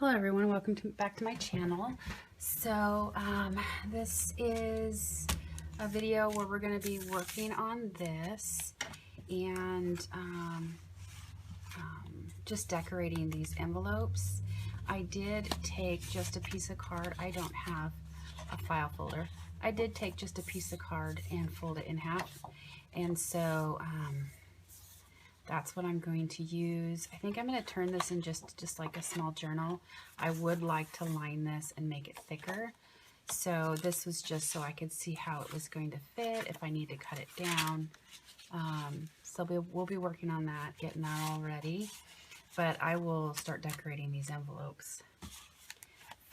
Hello everyone, welcome back to my channel. So this is a video where we're going to be working on this and just decorating these envelopes. I did take just a piece of card. I don't have a file folder. I did take just a piece of card and fold it in half, and so that's what I'm going to use. I think I'm going to turn this in just like a small journal. I would like to line this and make it thicker. So this was just so I could see how it was going to fit, if I need to cut it down. So we'll be working on that, getting that all ready. But I will start decorating these envelopes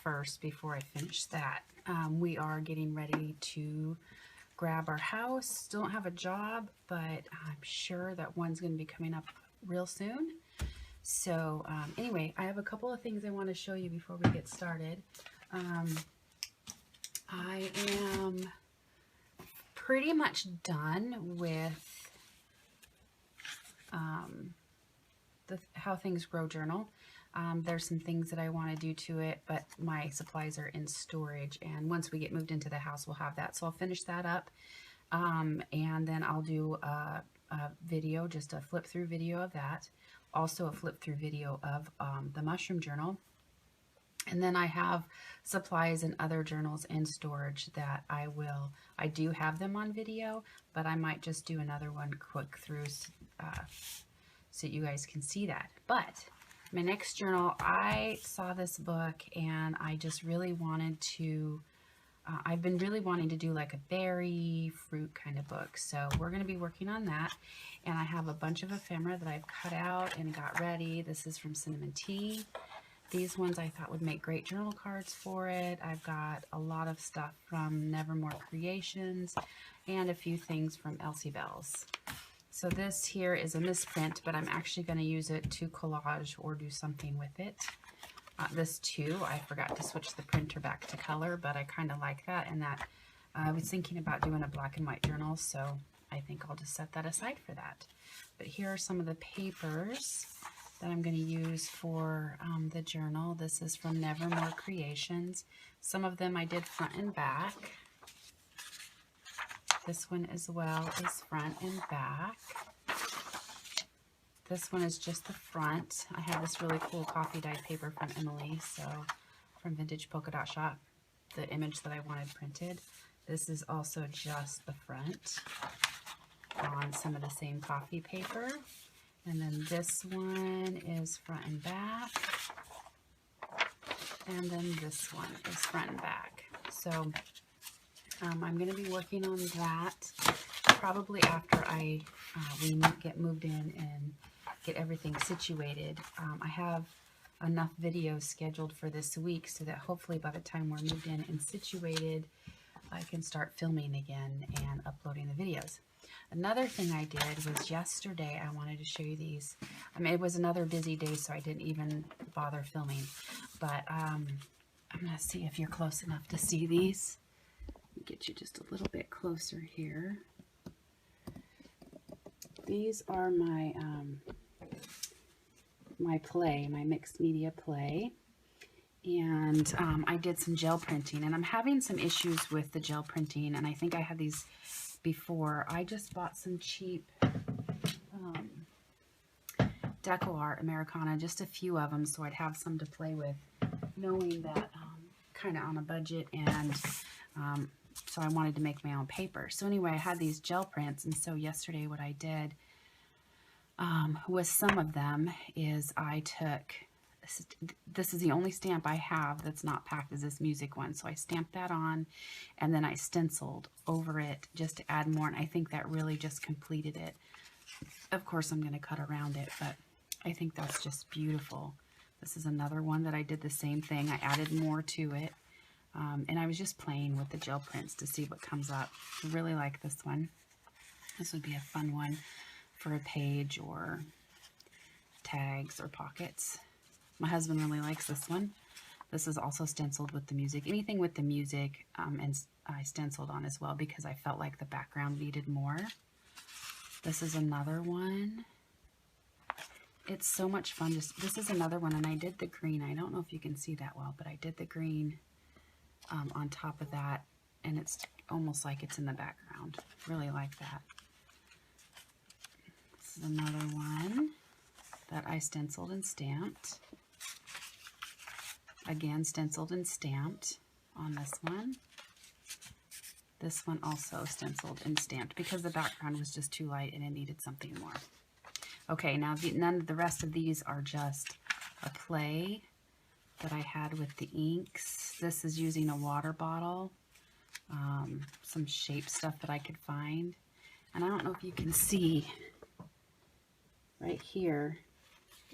first before I finish that. We are getting ready to grab our house. Still don't have a job, but I'm sure that one's going to be coming up real soon. So anyway, I have a couple of things I want to show you before we get started. I am pretty much done with the How Things Grow journal. There's some things that I want to do to it, but my supplies are in storage, and once we get moved into the house, we'll have that. So I'll finish that up, and then I'll do a video, just a flip through video of that. Also a flip through video of the mushroom journal. And then I have supplies and other journals in storage that I do have them on video, but I might just do another one quick through so you guys can see that. But my next journal, I saw this book and I just really wanted to, I've been really wanting to do like a berry fruit kind of book. So we're going to be working on that. And I have a bunch of ephemera that I've cut out and got ready. This is from Cinnamon Tea. These ones I thought would make great journal cards for it. I've got a lot of stuff from Nevermore Creations and a few things from Elsie Bells. So this here is a misprint, but I'm actually going to use it to collage or do something with it. This too, I forgot to switch the printer back to color, but I kind of like that, and that I was thinking about doing a black and white journal, so I think I'll just set that aside for that. But here are some of the papers that I'm going to use for the journal. This is from Nevermore Creations. Some of them I did front and back. This one as well is front and back. This one is just the front. I have this really cool coffee dyed paper from Emily, so from Vintage Polka Dot Shop, the image that I wanted printed. This is also just the front on some of the same coffee paper. And then this one is front and back. And then this one is front and back. So I'm going to be working on that probably after we get moved in and get everything situated. I have enough videos scheduled for this week so that hopefully by the time we're moved in and situated, I can start filming again and uploading the videos. Another thing I did was yesterday, I wanted to show you these. I mean, it was another busy day, so I didn't even bother filming. But I'm going to see if you're close enough to see these. Get you just a little bit closer here. These are my my mixed media play, and I did some gel printing, and I'm having some issues with the gel printing, and I think I had these before. I just bought some cheap Deco Art Americana, just a few of them, so I'd have some to play with, knowing that kind of on a budget, and so I wanted to make my own paper. So anyway, I had these gel prints, and so yesterday what I did with some of them is I took, this is the only stamp I have that's not packed, is this music one. So I stamped that on, and then I stenciled over it just to add more, and I think that really just completed it. Of course, I'm going to cut around it, but I think that's just beautiful. This is another one that I did the same thing. I added more to it. And I was just playing with the gel prints to see what comes up. I really like this one. This would be a fun one for a page or tags or pockets. My husband really likes this one. This is also stenciled with the music. Anything with the music, and I stenciled on as well because I felt like the background needed more. This is another one. it's so much fun. This is another one, and I did the green. I don't know if you can see that well, but I did the green on top of that, and it's almost like it's in the background. Really like that. This is another one that I stenciled and stamped. Again, stenciled and stamped on this one. This one also stenciled and stamped because the background was just too light and it needed something more. Okay, now none of the rest of these are just a play that I had with the inks. This is using a water bottle, some shape stuff that I could find. And I don't know if you can see right here,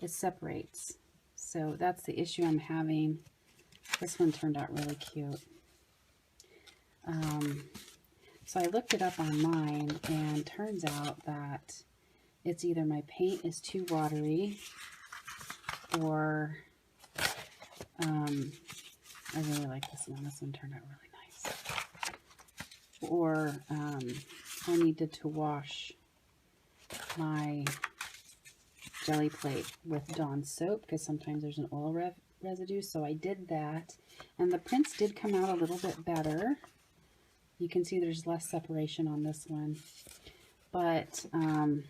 it separates. So that's the issue I'm having. This one turned out really cute. So I looked it up online, and turns out that it's either my paint is too watery, or I really like this one. This one turned out really nice. Or I needed to wash my jelly plate with Dawn soap because sometimes there's an oil residue. So I did that, and the prints did come out a little bit better. You can see there's less separation on this one, but and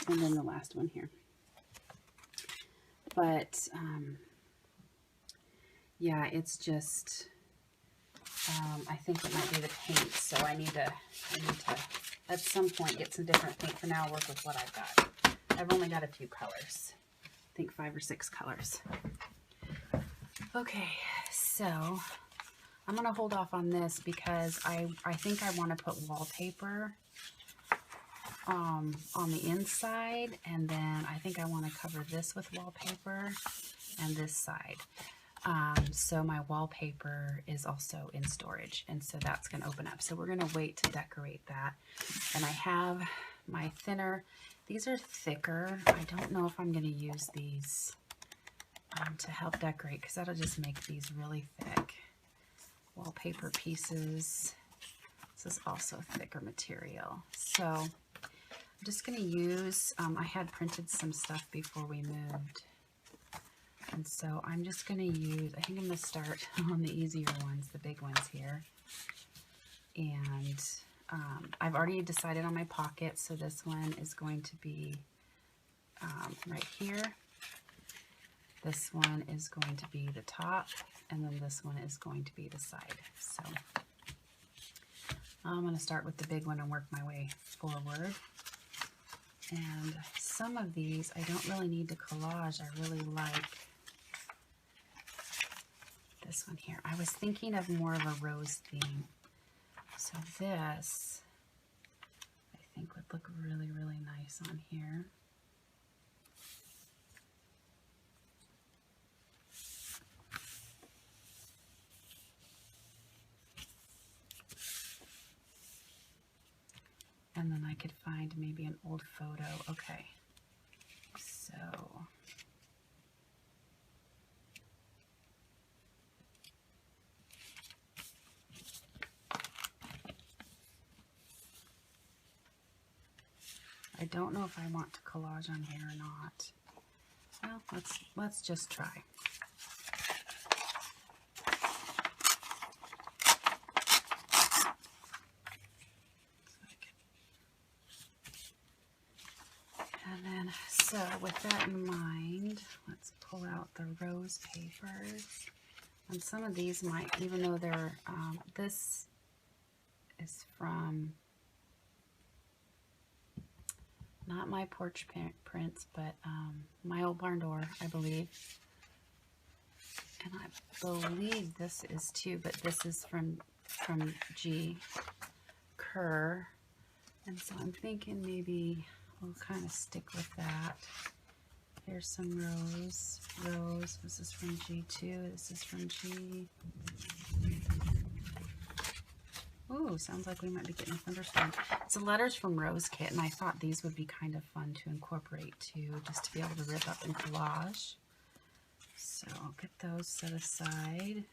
then the last one here. But yeah, it's just I think it might be the paint. So I need to at some point get some different paint. For now, I'll work with what I've got. I've only got a few colors. I think 5 or 6 colors. Okay, so I'm going to hold off on this because I think I want to put wallpaper on the inside, and then I think I want to cover this with wallpaper and this side. So my wallpaper is also in storage, and so that's going to open up. So we're going to wait to decorate that. And I have my thinner. These are thicker. I don't know if I'm going to use these to help decorate because that'll just make these really thick. Wallpaper pieces. This is also thicker material. So I'm just going to use, I had printed some stuff before we moved. And so I'm just going to use, I think I'm going to start on the easier ones, the big ones here. And I've already decided on my pocket, so this one is going to be right here. This one is going to be the top, and then this one is going to be the side. So I'm going to start with the big one and work my way forward. And some of these I don't really need to collage. I really like this one here. I was thinking of more of a rose theme. So this, I think, would look really, really nice on here. And then I could find maybe an old photo. Okay, so I don't know if I want to collage on here or not. Well, let's just try. And then, so with that in mind, let's pull out the rose papers. And some of these might, even though they're, this is from, not my porch prints, but My Old Barn Door, I believe. And I believe this is too, but this is from G. Kerr. And so I'm thinking maybe we'll kind of stick with that. Here's some rose. This is from G2. This is from G. Ooh, sounds like we might be getting a thunderstorm. It's a Letters from Rose kit, and I thought these would be kind of fun to incorporate too, just to be able to rip up and collage. So I'll get those set aside.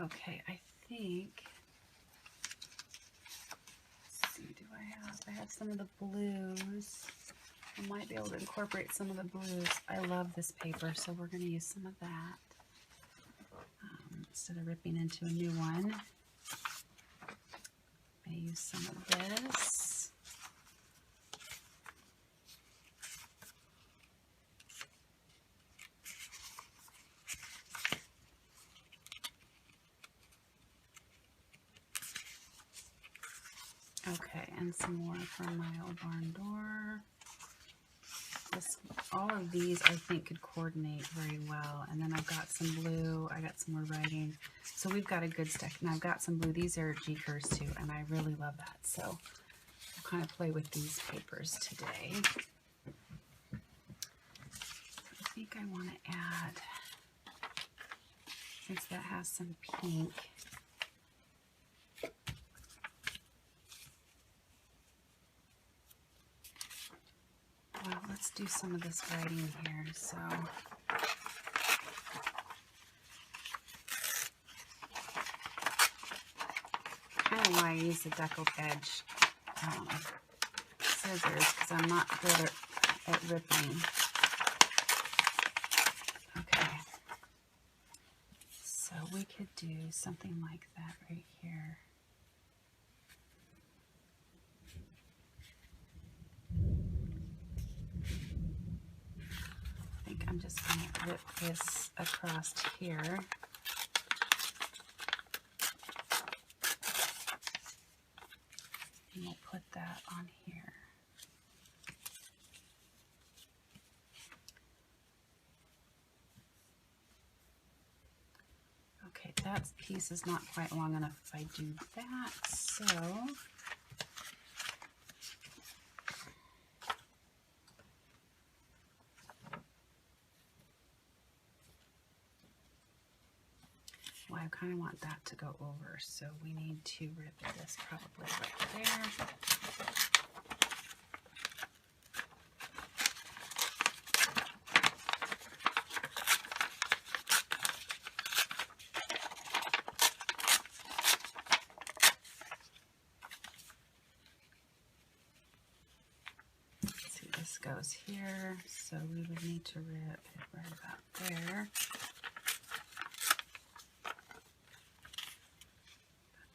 Okay, I think I have some of the blues. I might be able to incorporate some of the blues. I love this paper, so we're going to use some of that. Instead of ripping into a new one, I use some of this. Okay, and some more from my old barn door. All of these I think could coordinate very well. And then I've got some blue, I got some more writing. So we've got a good stack. And I've got some blue. These are G-Curves too, and I really love that. So I'll kind of play with these papers today. I think I want to add, since that has some pink, well, let's do some of this writing here. So kind of why I use the deckled edge scissors, because I'm not good at ripping. Okay, so we could do something like that right here. I think I'm just going to rip this across here. And we'll put that on here. Okay, that piece is not quite long enough if I do that, so well, I kind of want that to go over, so we need to rip this probably right there. This goes here, so we would need to rip it right about there. Put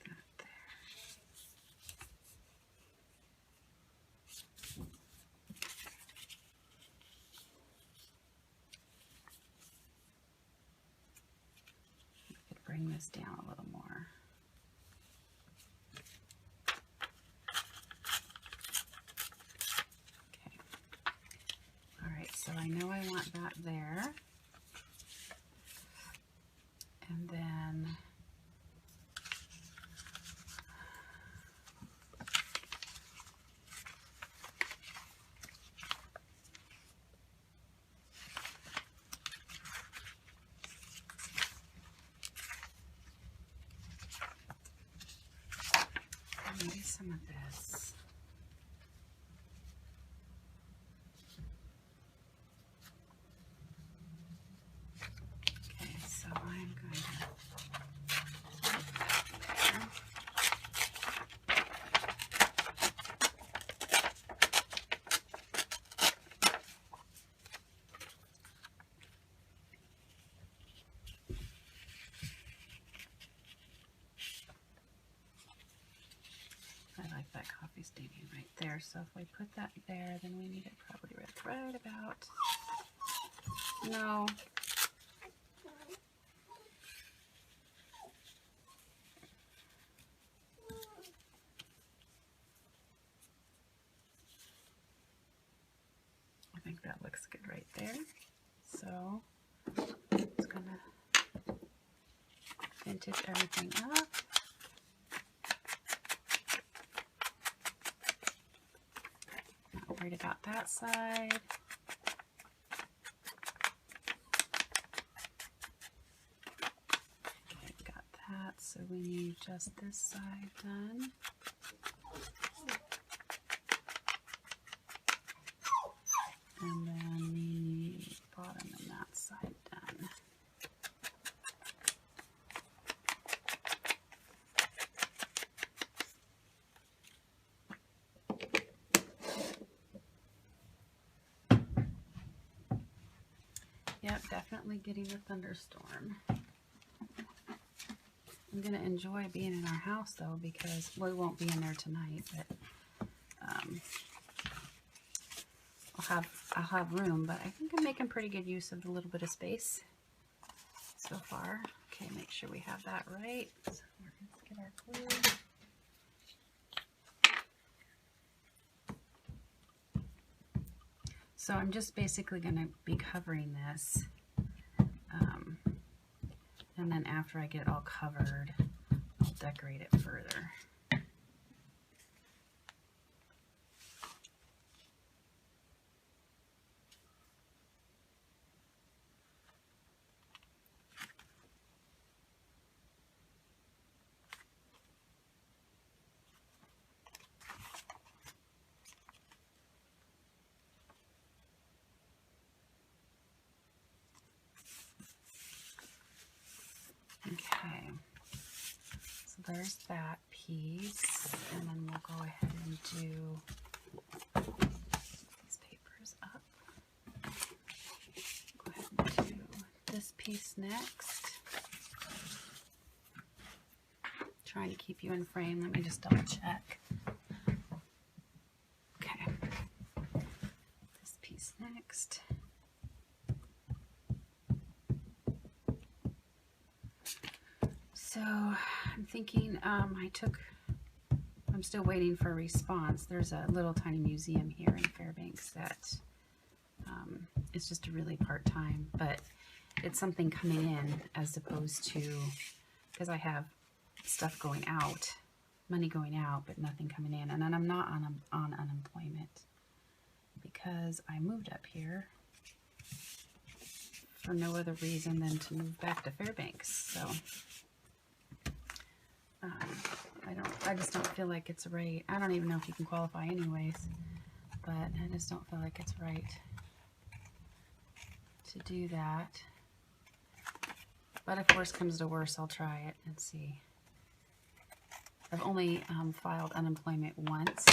that there. We could bring this down a little more. So I know I want that there, and then maybe some of this. Coffee staining right there. So if we put that there, then we need it probably right about. No. I think that looks good right there. So it's gonna vintage everything up. Worried about that side. Okay, got that. So we need just this side done. And then we need bottom and that side done. definitely getting a thunderstorm. I'm going to enjoy being in our house though, because we won't be in there tonight, but I'll have room, but I think I'm making pretty good use of the little bit of space so far. Okay, make sure we have that right. So let's get our glue. So I'm just basically going to be covering this, and then after I get it all covered, I'll decorate it further. Okay, so there's that piece, and then we'll go ahead and do these papers up. Go ahead and do this piece next. Trying to keep you in frame. Let me just double check. Okay, this piece next. So I'm thinking, I'm still waiting for a response. There's a little tiny museum here in Fairbanks that it's just a really part-time, but it's something coming in as opposed to, because I have stuff going out, money going out, but nothing coming in. And then I'm not on unemployment because I moved up here for no other reason than to move back to Fairbanks. So I just don't feel like it's right. I don't even know if you can qualify anyways, but I just don't feel like it's right to do that. But if worse comes to worse, I'll try it and see. I've only filed unemployment once,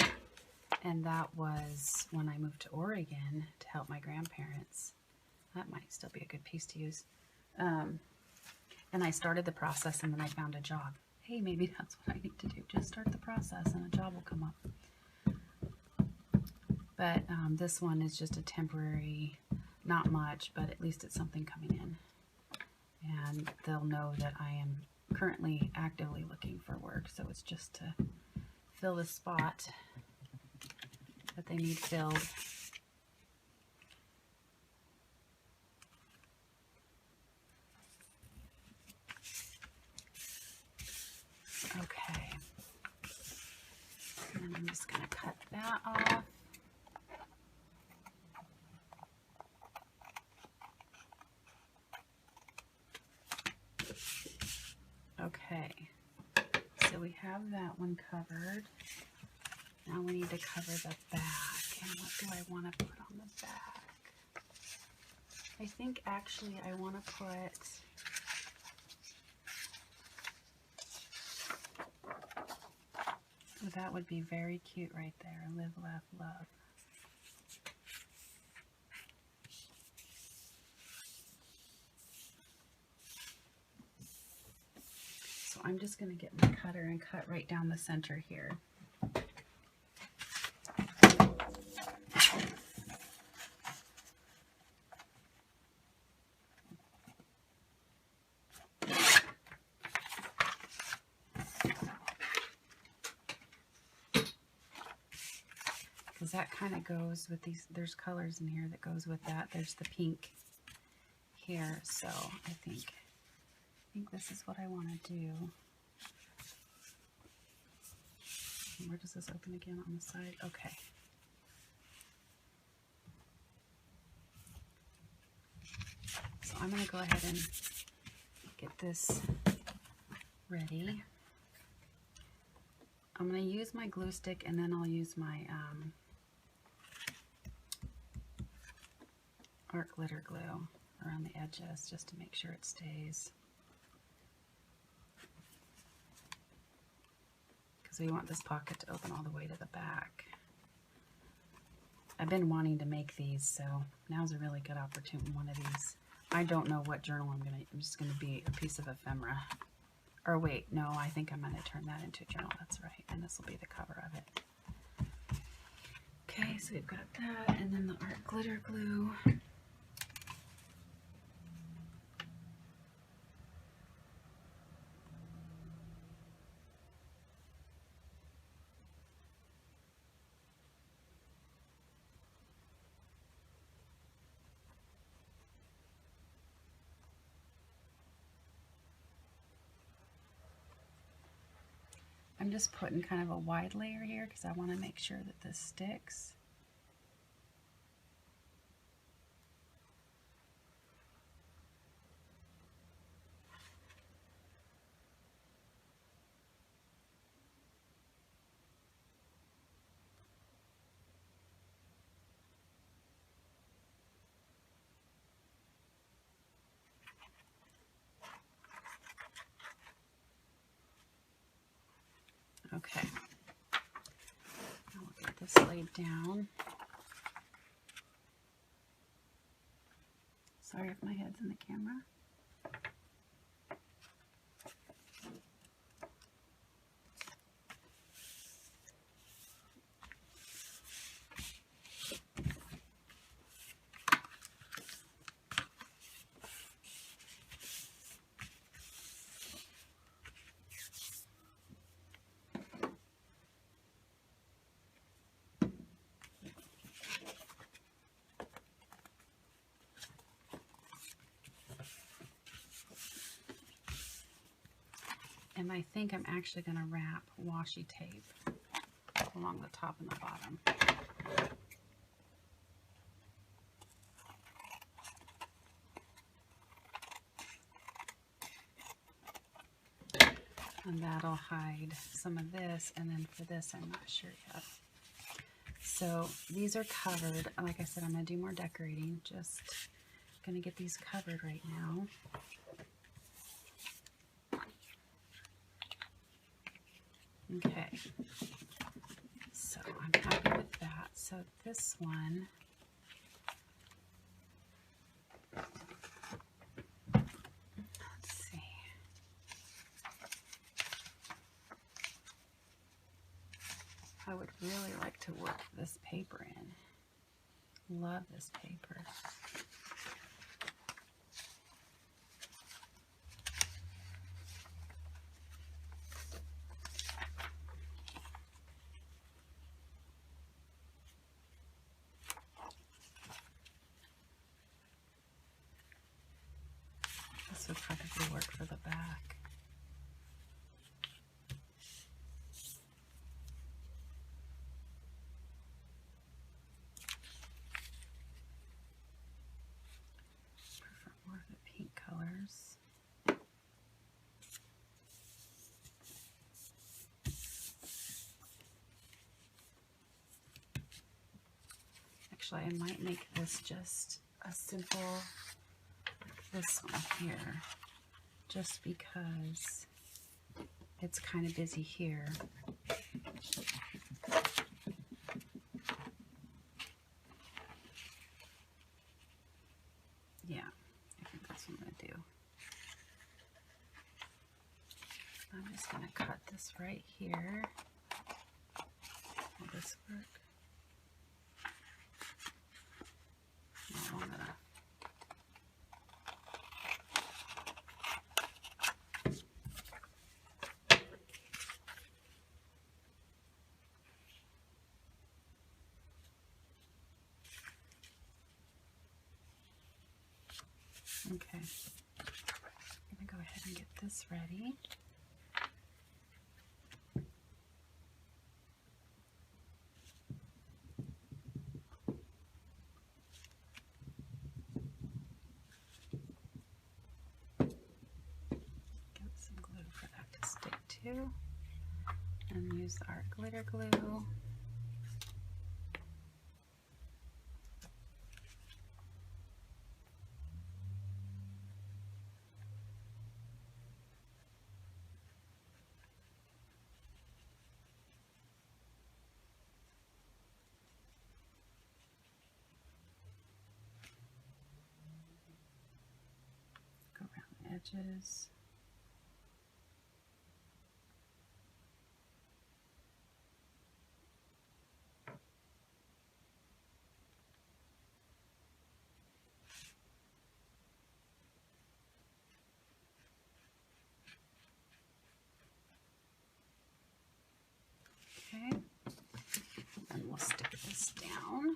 and that was when I moved to Oregon to help my grandparents. That might still be a good piece to use. And I started the process, and then I found a job. Hey, maybe that's what I need to do. Just start the process and a job will come up. But this one is just a temporary, not much, but at least it's something coming in. And they'll know that I am currently actively looking for work. So it's just to fill the spot that they need filled. Okay, and I'm just going to cut that off. Okay, so we have that one covered. Now we need to cover the back. And what do I want to put on the back? I think actually I want to put... That would be very cute right there. Live, laugh, love. So I'm just going to get my cutter and cut right down the center here. Because that kind of goes with these, there's colors in here that goes with that. There's the pink here, so I think this is what I want to do. And where does this open again? On the side? Okay. So I'm going to go ahead and get this ready. I'm going to use my glue stick, and then I'll use my art glitter glue around the edges just to make sure it stays. Because we want this pocket to open all the way to the back. I've been wanting to make these, so now's a really good opportunity. One of these I don't know what journal I'm just gonna be a piece of ephemera. Or wait, no, I think I'm gonna turn that into a journal. That's right, and this will be the cover of it. Okay, so we've got that, and then the art glitter glue. I'm just putting kind of a wide layer here because I want to make sure that this sticks. Okay, I'll get this laid down. Sorry if my head's in the camera. And I think I'm actually going to wrap washi tape along the top and the bottom. And that'll hide some of this, and then for this I'm not sure yet. So these are covered. Like I said, I'm going to do more decorating. Just going to get these covered right now. Okay, so I'm happy with that. So this one, let's see. I would really like to work this paper in. Love this paper. This would probably work for the back. Prefer more of the pink colors. Actually, I might make this just a simple, this one here, just because it's kind of busy here. Yeah, I think that's what I'm going to do. I'm just going to cut this right here. Will this work? No, I'm gonna. Okay, I'm gonna go ahead and get this ready. Get some glue for that to stick to, and use the art glitter glue. edges. Okay, and we'll stick this down.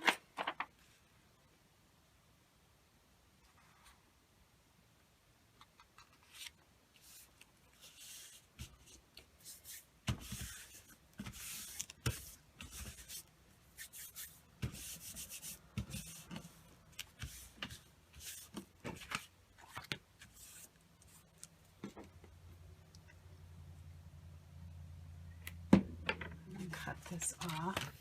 And cut this off.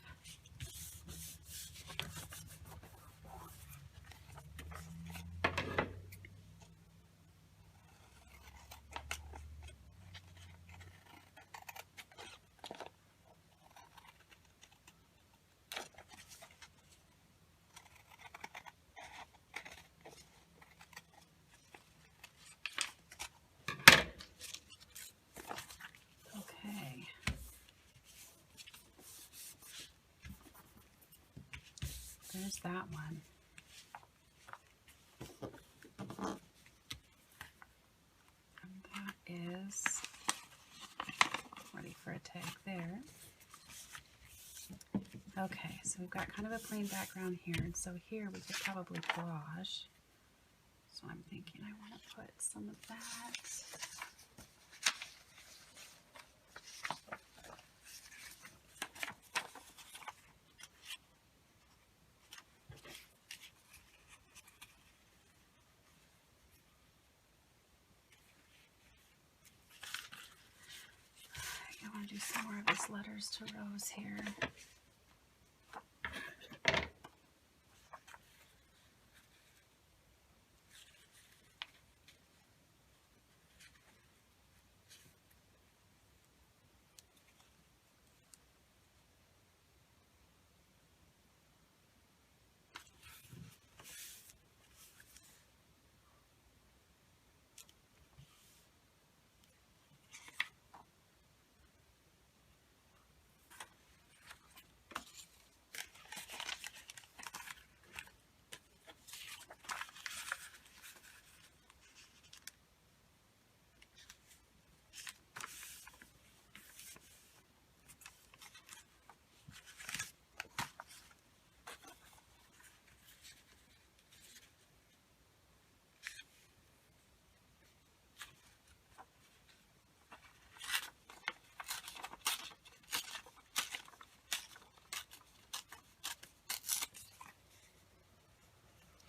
Okay. There's that one. And that is ready for a tag there. Okay, so we've got kind of a plain background here, and so here we could probably gouache. So I'm thinking I want to put some of that. I want to do some more of this letters to rose here.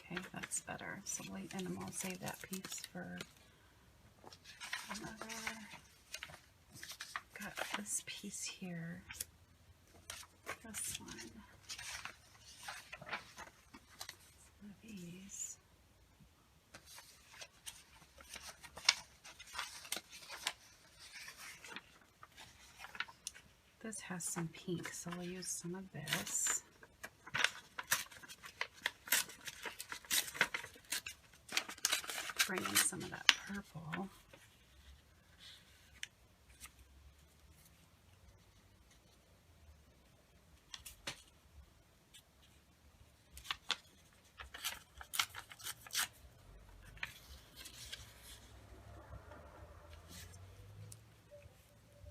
Okay, that's better. So wait, and then I'll save that piece for another. Got this piece here. This one. Some of these. This has some pink, so we'll use some of this. Bring in some of that purple.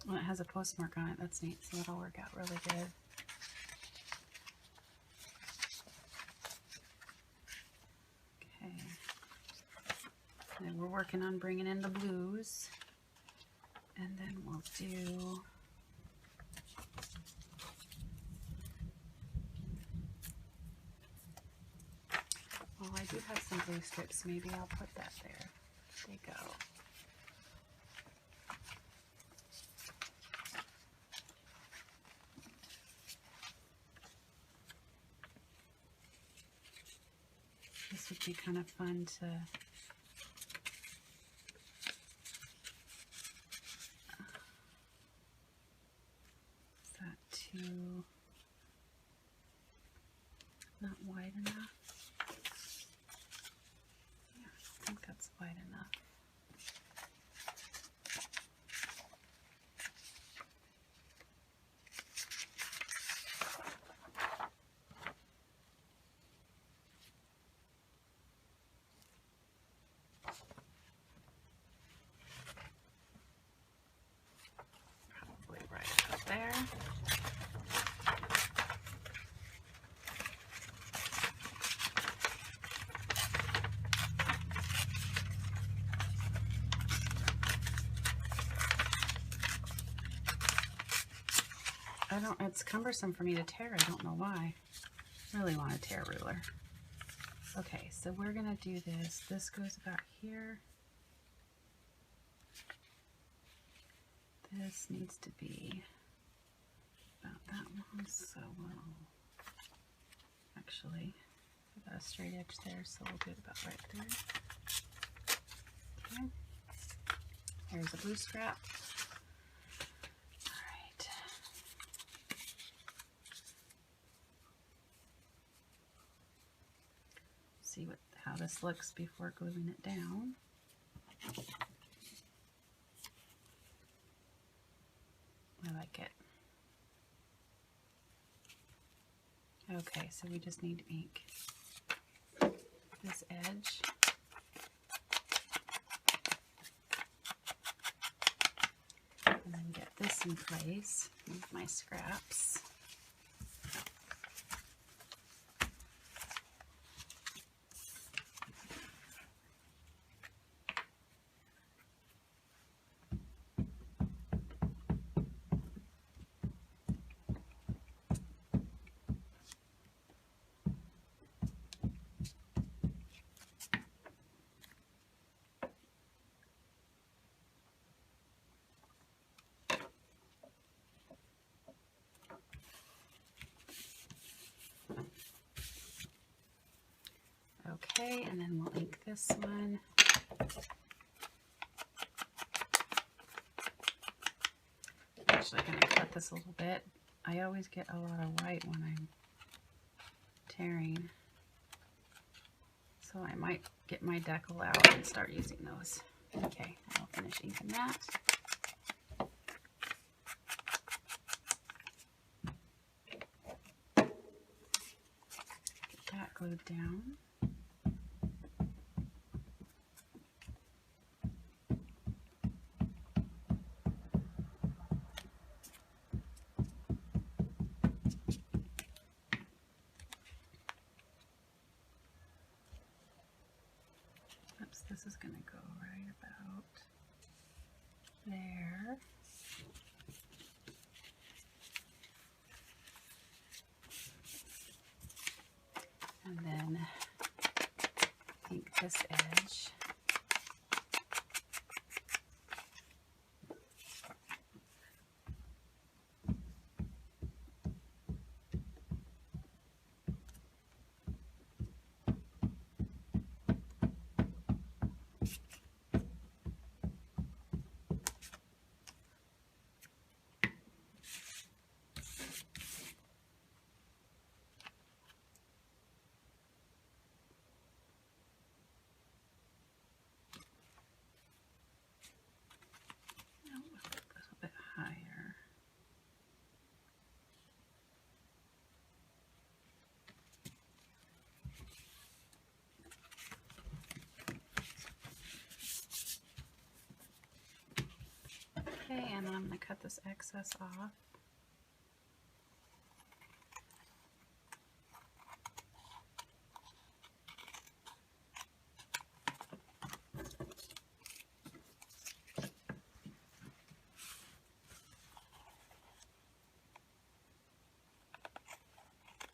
Well, it has a postmark on it. That's neat, so that'll work out really good. Okay. And we're working on bringing in the blues. And then we'll do well, I do have some blue strips. Maybe I'll put that there. There you go. This would be kind of fun to is that too not wide enough? Yeah, I think that's wide enough. It's cumbersome for me to tear. I don't know why. I really want to tear a ruler. Okay, so we're going to do this. This goes about here. This needs to be about that long, so we'll actually put a straight edge there, so we'll do it about right there. Okay. Here's a blue scrap. All right. See how this looks before gluing it down. I like it. Okay, so we just need to ink this edge. And then get this in place. Move my scraps. Okay, and then we'll ink this one. I'm actually going to cut this a little bit. I always get a lot of white when I'm tearing, so I might get my decal out and start using those. Okay, I'll finish inking that. Get that glued down. Oops, this is going to go right about there. And then ink this edge. Okay, and then I'm going to cut this excess off.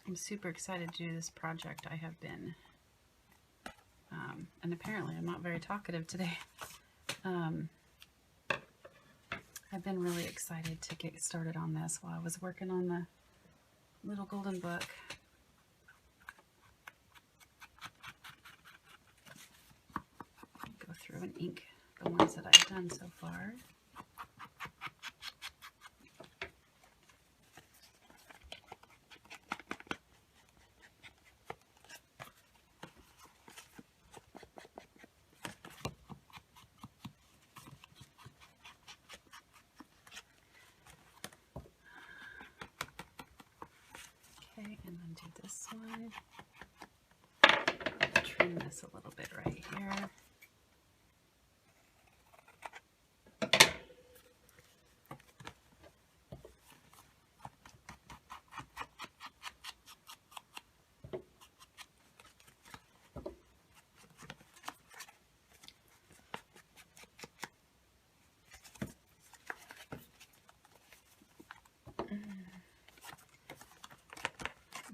I'm super excited to do this project. I have been, and apparently I'm not very talkative today. I've been really excited to get started on this while I was working on the little golden book. Go through and ink the ones that I've done so far. Okay, and then do this one. Trim this a little bit right here.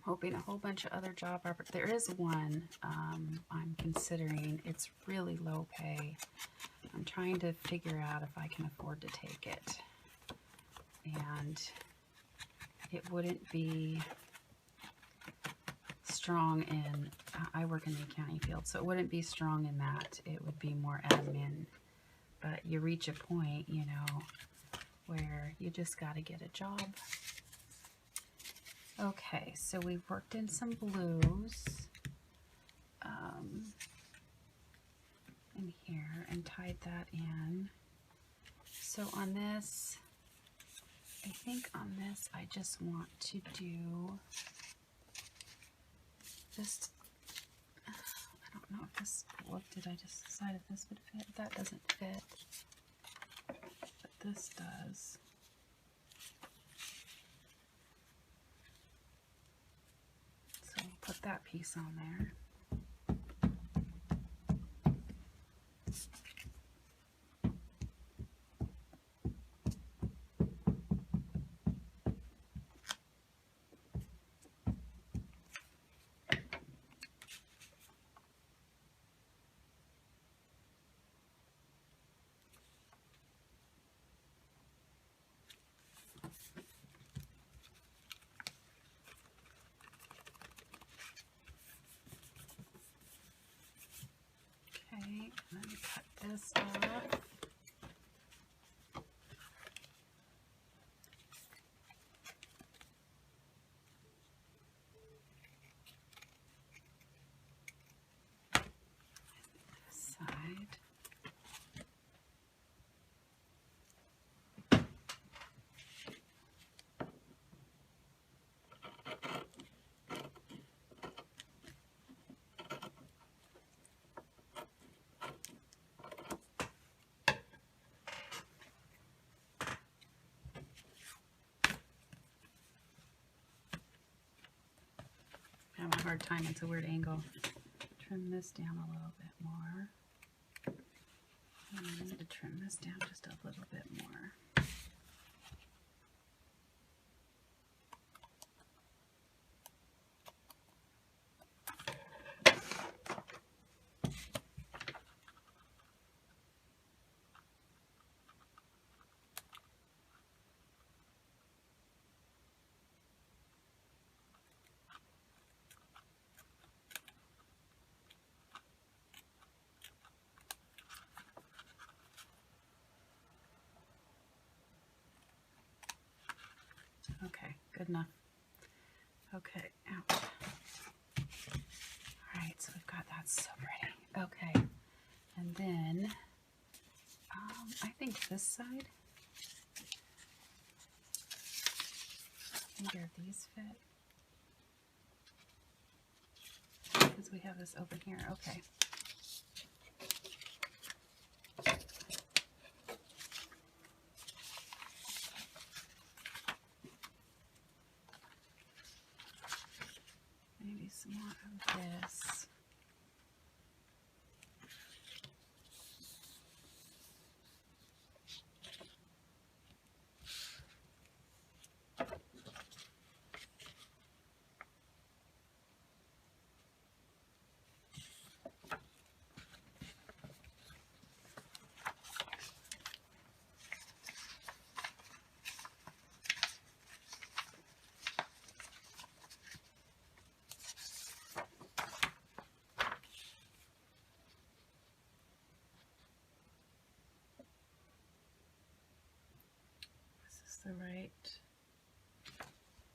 hoping a whole bunch of other job opportunities. There is one I'm considering. It's really low pay. I'm trying to figure out if I can afford to take it. And it wouldn't be strong in, I work in the accounting field, so it wouldn't be strong in that. It would be more admin. But you reach a point, you know, where you just got to get a job. Okay, so we've worked in some blues in here and tied that in. So on this, I think on this I just want to do just, I don't know if this, what did I just decide if this would fit? That doesn't fit, but this does. So we'll put that piece on there. Okay, and then cut this off. This side. I have a hard time, it's a weird angle. Trim this down a little bit more. I need to trim this down just a little bit more. Okay, good enough. Okay, ouch. Alright, so we've got that so pretty. Okay, and then I think this side, either of these fit. Because we have this open here. Okay. Maybe some more of this.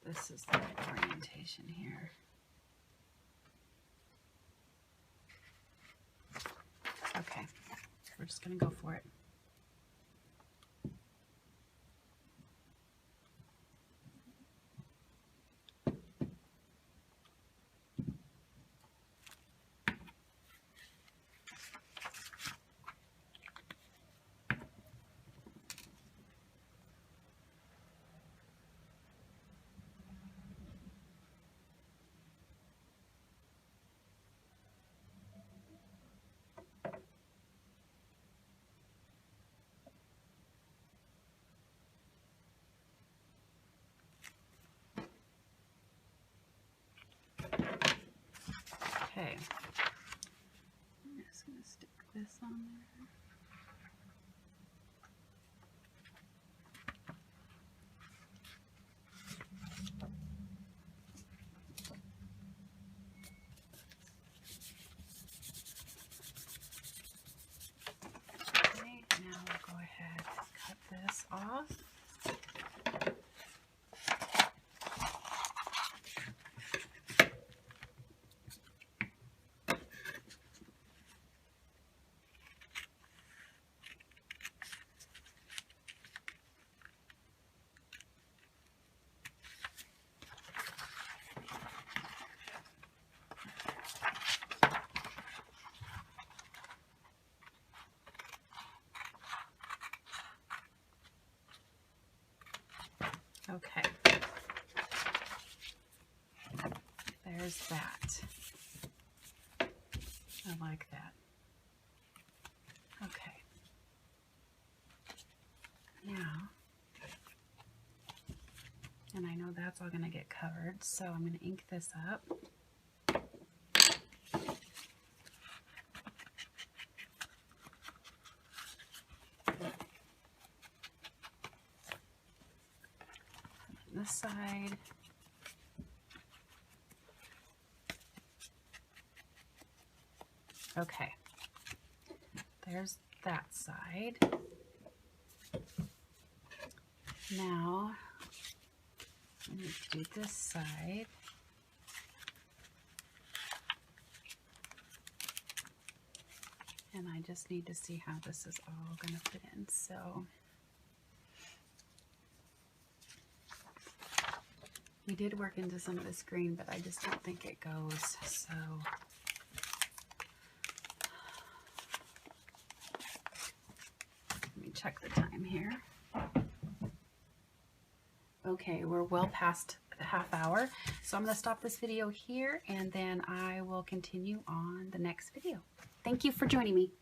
This is the right orientation here. Okay, we're just gonna go for it. Okay. I'm just going to stick this on there. Okay, now we'll go ahead and cut this off. Okay, there's that. I like that. Okay, now, and I know that's all going to get covered, so I'm going to ink this up. This side. Okay, there's that side. Now, I'm going to do this side. And I just need to see how this is all going to fit in. So, we did work into some of this green, but I just don't think it goes. So, let me check the time here. Okay, we're well past the half hour, so I'm going to stop this video here, and then I will continue on the next video. Thank you for joining me.